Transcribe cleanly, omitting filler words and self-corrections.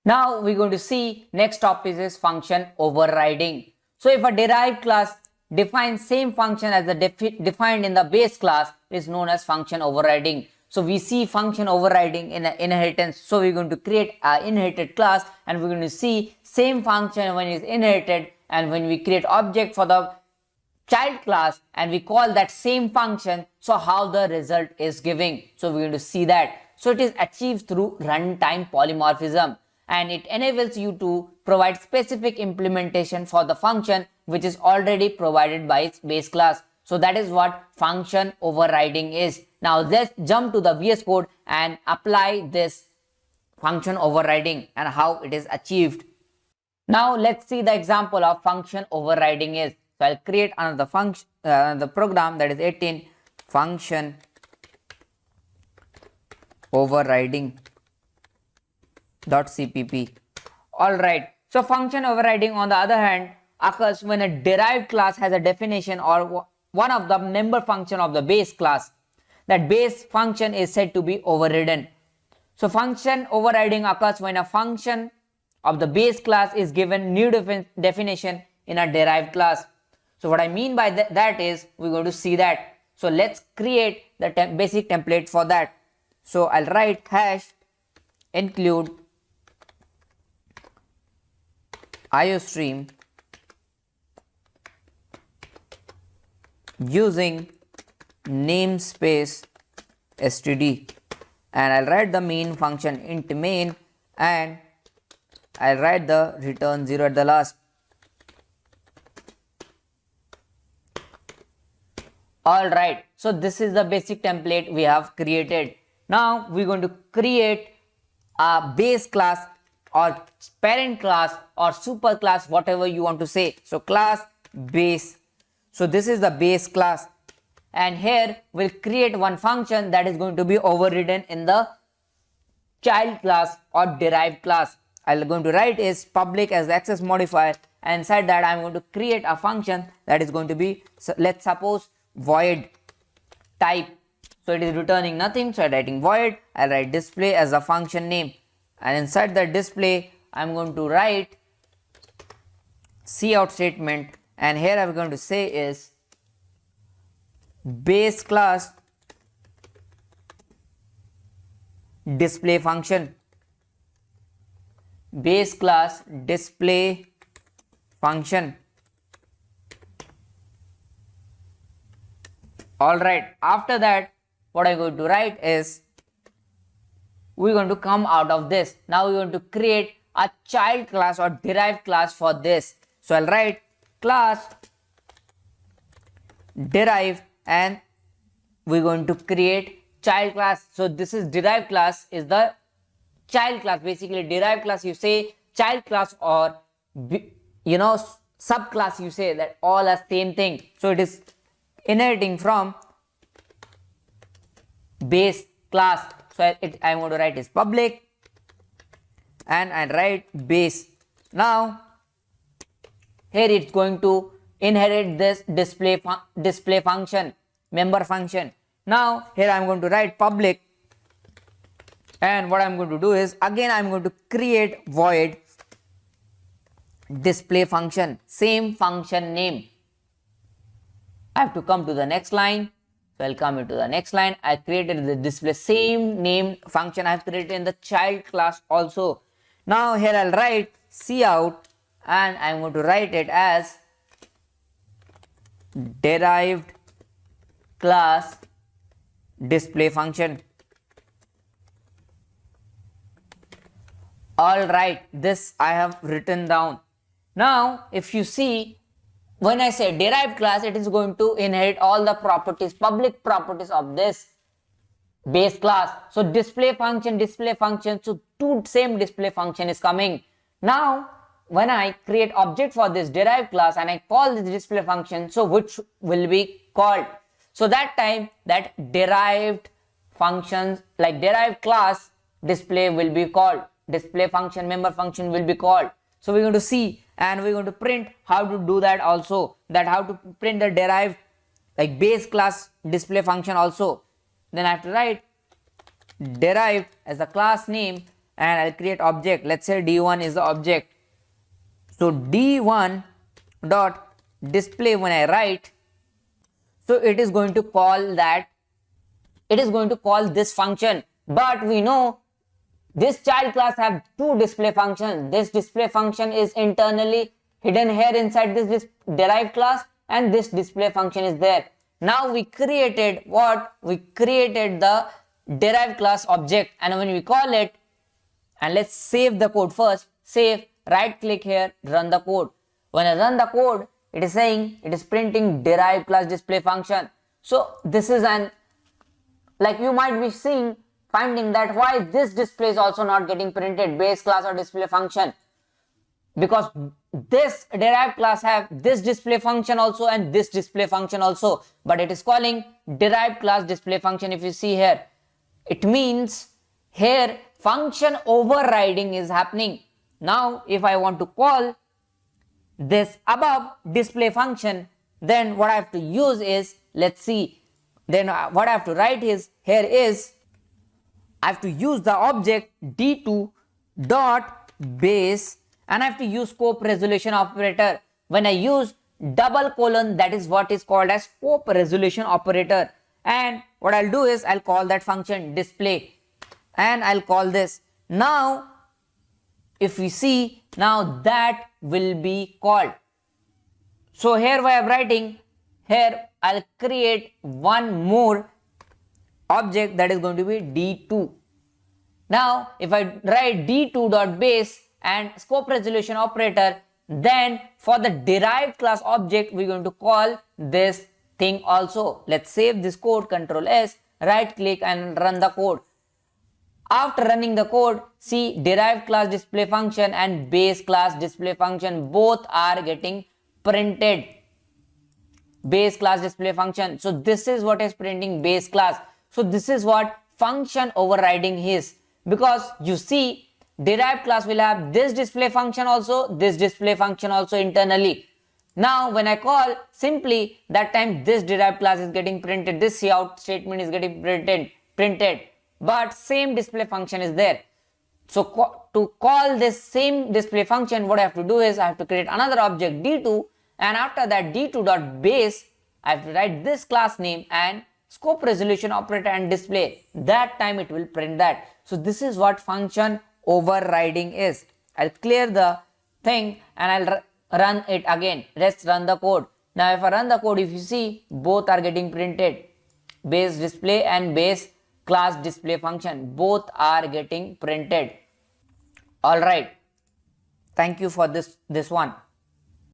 Now we're going to see next topic is function overriding. So if a derived class defines same function as the defined in the base class, it is known as function overriding. So we see function overriding in inheritance. So we're going to create an inherited class and we're going to see same function when it is inherited, and when we create object for the child class and we call that same function, so how the result is giving. So we're going to see that. So it is achieved through runtime polymorphism, and it enables you to provide specific implementation for the function which is already provided by its base class. So that is what function overriding is. Now let's jump to the VS Code and apply this function overriding and how it is achieved. Now let's see the example of function overriding is. So I'll create another function, the program, that is 18 function overriding .cpp. Alright, so function overriding on the other hand occurs when a derived class has a definition or one of the member function of the base class. That base function is said to be overridden. So function overriding occurs when a function of the base class is given new definition in a derived class. So what I mean by that is we're going to see that. So let's create the basic template for that. So I'll write hash include iostream using namespace std, and I'll write the main function int main, and I'll write the return 0 at the last. Alright, so this is the basic template we have created. Now we're going to create a base class or parent class or super class, whatever you want to say. So class base. So this is the base class, and here we'll create one function that is going to be overridden in the child class or derived class. I'm going to write is public as the access modifier, and inside that I'm going to create a function that is going to be, so let's suppose void type. So it is returning nothing, so I'm writing void. I'll write display as a function name, and inside the display I'm going to write cout statement, and here I'm going to say is base class display function, base class display function. Alright, after that what I'm going to write is we're going to come out of this. Now we're going to create a child class or derived class for this. So I'll write class derived, and we're going to create child class. So this is derived class is the child class. Basically derived class you say child class, or subclass you say, that all are same thing. So it is inheriting from base class. So I'm going to write is public, and I write base. Now here it's going to inherit this display function, member function. Now here I'm going to write public, and what I'm going to do is again I'm going to create void display function, same function name. I have to come to the next line. So I'll come into the next line. I created the display same name function I have created in the child class also. Now here I'll write cout, and I'm going to write it as derived class display function. Alright, this I have written down. Now if you see, when I say derived class, it is going to inherit all the properties, public properties of this base class. So display function, so two same display function is coming. Now when I create object for this derived class and I call this display function, so which will be called? So that time that derived functions, like derived class display will be called, display function member function will be called. So we're going to see, and we're going to print how to do that also, that how to print the derived like base class display function also. Then I have to write derived as the class name, and I'll create object. Let's say d1 is the object. So d1 dot display, when I write, so it is going to call that, it is going to call this function. But we know this child class have two display functions. This display function is internally hidden here inside this derived class, and this display function is there. Now we created what? We created the derived class object, and when we call it, and let's save the code first. Save, right click here, run the code. When I run the code, it is saying, it is printing derived class display function. So this is an, like you might be seeing, finding that why this display is also not getting printed, base class or display function, because this derived class have this display function also and this display function also, but it is calling derived class display function. If you see here, it means here function overriding is happening. Now if I want to call this above display function, then what I have to use is, let's see, then what I have to write is, here is, I have to use the object d2 dot base, and I have to use scope resolution operator. When I use double colon, that is what is called as scope resolution operator. And what I'll do is, I'll call that function display, and I'll call this. Now if we see, now that will be called. So here while I'm writing, here I'll create one more object that is going to be d2. Now if I write d2.base and scope resolution operator, then for the derived class object we're going to call this thing also. Let's save this code, Control S, right click and run the code. After running the code, see, derived class display function and base class display function both are getting printed. Base class display function, so this is what is printing base class. So this is what function overriding is, because you see derived class will have this display function also, this display function also internally. Now when I call, simply that time this derived class is getting printed, this cout statement is getting printed, but same display function is there. So to call this same display function, what I have to do is, I have to create another object d2, and after that d2.base, I have to write this class name and scope resolution operator and display. That time it will print that. So this is what function overriding is. I'll clear the thing and I'll run it again. Let's run the code. Now if I run the code, if you see, both are getting printed. Base display and base class display function, both are getting printed. All right. Thank you for this one.